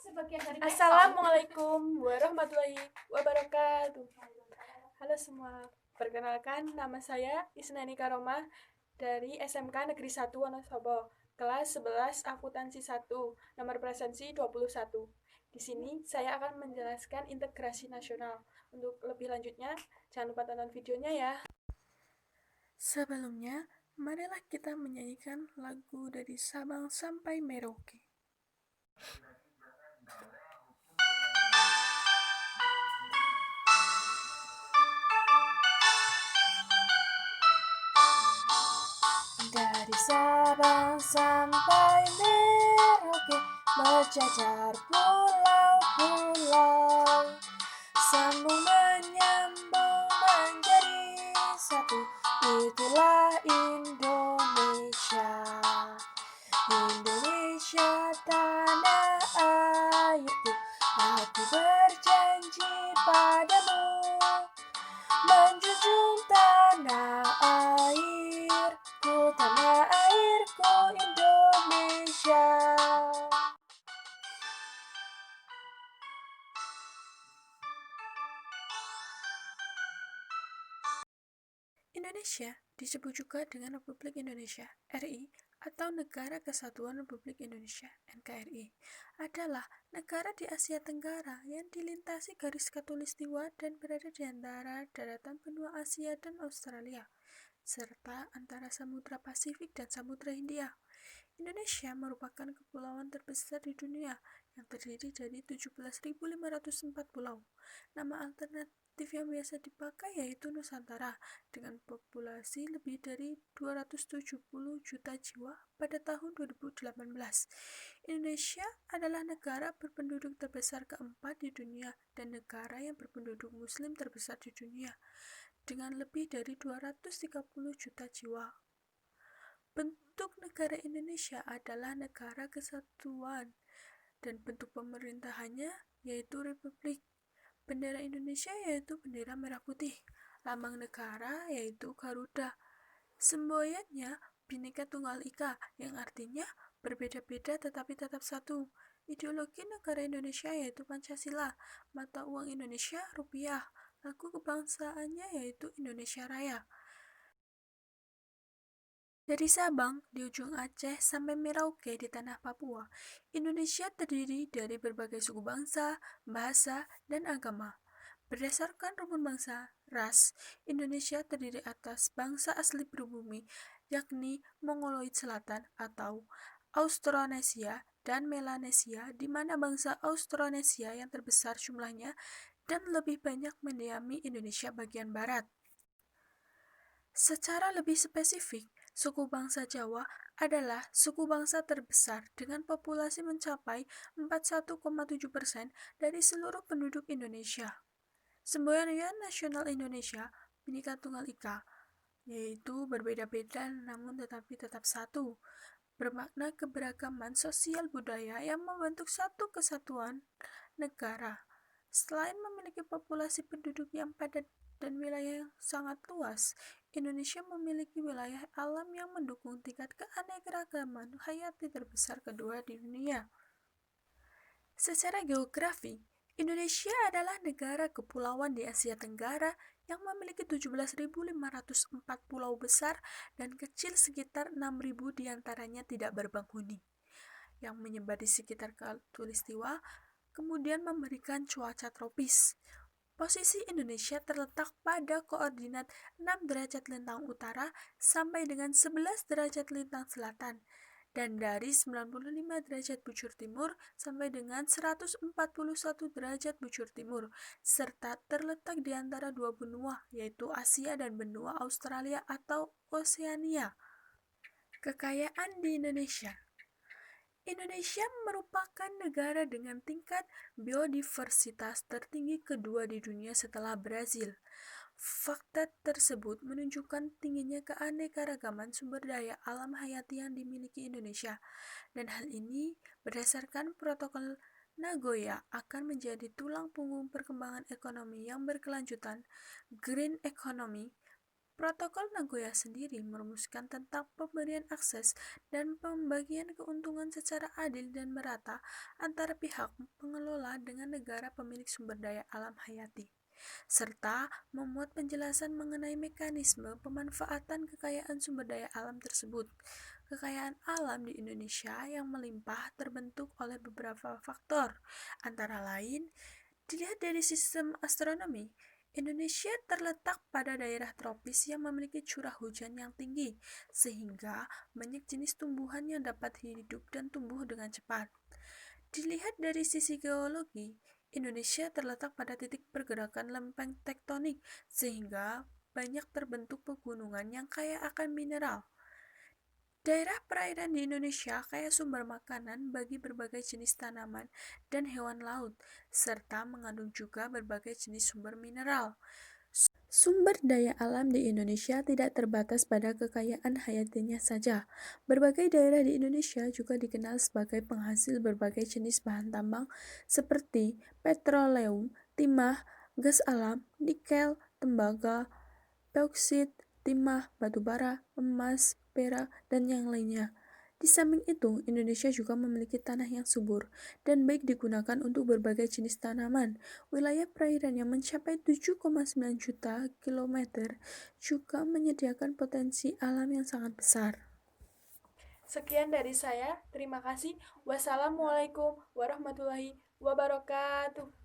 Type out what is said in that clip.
Assalamualaikum warahmatullahi wabarakatuh. Halo semua, perkenalkan nama saya Isnani Karomah dari SMK Negeri 1 Wonosobo, kelas 11 akuntansi 1, nomor presensi 21. Di sini saya akan menjelaskan integrasi nasional. Untuk lebih lanjutnya, jangan lupa tonton videonya ya. Sebelumnya, marilah kita menyanyikan lagu dari Sabang sampai Merauke. Dari Sabang sampai Merauke, berjajar pulau-pulau, sambung menyambung menjadi satu. Itulah Indonesia. Indonesia tanah airku, aku berjanji padamu, menjunjung tanah airku, tanah airku Indonesia. Indonesia disebut juga dengan Republik Indonesia (RI) atau Negara Kesatuan Republik Indonesia (NKRI), adalah negara di Asia Tenggara yang dilintasi garis khatulistiwa dan berada di antara daratan benua Asia dan Australia, serta antara Samudra Pasifik dan Samudra Hindia. Indonesia merupakan kepulauan terbesar di dunia yang terdiri dari 17.504 pulau. Nama alternatif yang biasa dipakai yaitu Nusantara, dengan populasi lebih dari 270 juta jiwa pada tahun 2018. Indonesia adalah negara berpenduduk terbesar keempat di dunia dan negara yang berpenduduk muslim terbesar di dunia, dengan lebih dari 230 juta jiwa. Bentuk negara Indonesia adalah negara kesatuan dan bentuk pemerintahannya yaitu republik. Bendera Indonesia yaitu bendera merah putih. Lambang negara yaitu Garuda. Semboyannya Bhinneka Tunggal Ika yang artinya berbeda-beda tetapi tetap satu. Ideologi negara Indonesia yaitu Pancasila. Mata uang Indonesia rupiah. Lagu kebangsaannya yaitu Indonesia Raya. Dari Sabang di ujung Aceh sampai Merauke di tanah Papua, Indonesia terdiri dari berbagai suku bangsa, bahasa, dan agama. Berdasarkan rumpun bangsa, ras, Indonesia terdiri atas bangsa asli pribumi, yakni Mongoloid Selatan atau Austronesia dan Melanesia, di mana bangsa Austronesia yang terbesar jumlahnya dan lebih banyak mendiami Indonesia bagian barat. Secara lebih spesifik, suku bangsa Jawa adalah suku bangsa terbesar dengan populasi mencapai 41,7% dari seluruh penduduk Indonesia. Semboyan nasional Indonesia, Bhinneka Tunggal Ika, yaitu berbeda-beda namun tetapi tetap satu, bermakna keberagaman sosial budaya yang membentuk satu kesatuan negara. Selain memiliki populasi penduduk yang padat dan wilayah yang sangat luas, Indonesia memiliki wilayah alam yang mendukung tingkat keanekaragaman hayati terbesar kedua di dunia. Secara geografi, Indonesia adalah negara kepulauan di Asia Tenggara yang memiliki 17.504 pulau besar dan kecil sekitar 6.000 diantaranya tidak berpenghuni, yang menyebar di sekitar khatulistiwa, kemudian memberikan cuaca tropis. Posisi Indonesia terletak pada koordinat 6 derajat lintang utara sampai dengan 11 derajat lintang selatan, dan dari 95 derajat bujur timur sampai dengan 141 derajat bujur timur, serta terletak di antara dua benua, yaitu Asia dan benua Australia atau Oseania. Kekayaan di Indonesia. Indonesia merupakan negara dengan tingkat biodiversitas tertinggi kedua di dunia setelah Brazil. Fakta tersebut menunjukkan tingginya keanekaragaman sumber daya alam hayati yang dimiliki Indonesia, dan hal ini berdasarkan protokol Nagoya akan menjadi tulang punggung perkembangan ekonomi yang berkelanjutan, green economy, Protokol Nagoya sendiri merumuskan tentang pemberian akses dan pembagian keuntungan secara adil dan merata antara pihak pengelola dengan negara pemilik sumber daya alam hayati, serta memuat penjelasan mengenai mekanisme pemanfaatan kekayaan sumber daya alam tersebut. Kekayaan alam di Indonesia yang melimpah terbentuk oleh beberapa faktor, antara lain dilihat dari sistem astronomi. Indonesia terletak pada daerah tropis yang memiliki curah hujan yang tinggi, sehingga banyak jenis tumbuhan yang dapat hidup dan tumbuh dengan cepat. Dilihat dari sisi geologi, Indonesia terletak pada titik pergerakan lempeng tektonik, sehingga banyak terbentuk pegunungan yang kaya akan mineral. Daerah perairan di Indonesia kaya sumber makanan bagi berbagai jenis tanaman dan hewan laut, serta mengandung juga berbagai jenis sumber mineral. Sumber daya alam di Indonesia tidak terbatas pada kekayaan hayatinya saja. Berbagai daerah di Indonesia juga dikenal sebagai penghasil berbagai jenis bahan tambang seperti petroleum, timah, gas alam, nikel, tembaga, bauksit, timah, batu bara, emas, perak, dan yang lainnya. Di samping itu, Indonesia juga memiliki tanah yang subur dan baik digunakan untuk berbagai jenis tanaman. Wilayah perairan yang mencapai 7,9 juta kilometer juga menyediakan potensi alam yang sangat besar. Sekian dari saya, terima kasih. Wassalamualaikum warahmatullahi wabarakatuh.